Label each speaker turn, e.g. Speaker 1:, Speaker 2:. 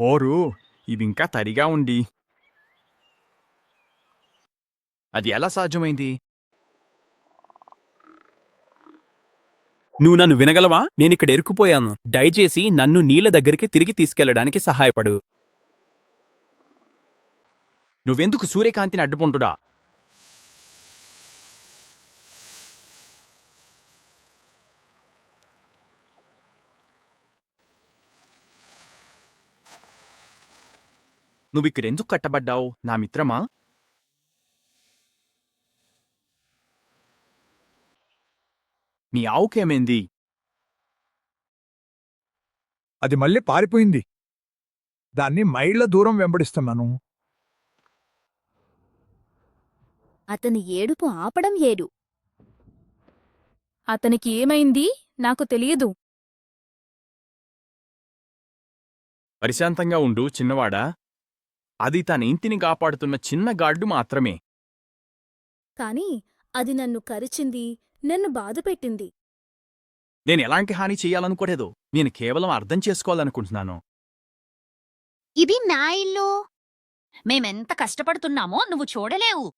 Speaker 1: ఓరు ఇవింకా తడిగా ఉండి అది ఎలా సాధ్యమైంది?
Speaker 2: నువ్వు నన్ను వినగలవా? నేనిక్కడ ఇరుక్కుపోయాను. దయచేసి నన్ను నీళ్ల దగ్గరికి తిరిగి తీసుకెళ్లడానికి సహాయపడు.
Speaker 1: నువ్వెందుకు సూర్యకాంతిని అడ్డుకుంటుడా? నువ్విక్కడెందుకు కట్టబడ్డావు, నా మిత్రమా? నీ ఆవుకేమైంది?
Speaker 3: అది మళ్ళీ పారిపోయింది. దాన్ని మైళ్ళ దూరం వెంబడిస్తున్నాను.
Speaker 4: అతని ఏడుపు ఆపడం ఏడు.
Speaker 5: అతనికి ఏమైంది నాకు తెలియదు.
Speaker 1: ప్రశాంతంగా ఉండు చిన్నవాడా. అది తన ఇంటిని కాపాడుతున్న చిన్న గాడ్డు మాత్రమే.
Speaker 4: కాని అది నన్ను కరిచింది, నన్ను బాధపెట్టింది.
Speaker 1: నేనెలాంటి హాని చెయ్యాలనుకోలేదు. నేను కేవలం అర్థం చేసుకోవాలనుకుంటున్నాను.
Speaker 6: ఇది నా ఇల్లు. మేమెంత కష్టపడుతున్నామో నువ్వు చూడలేవు.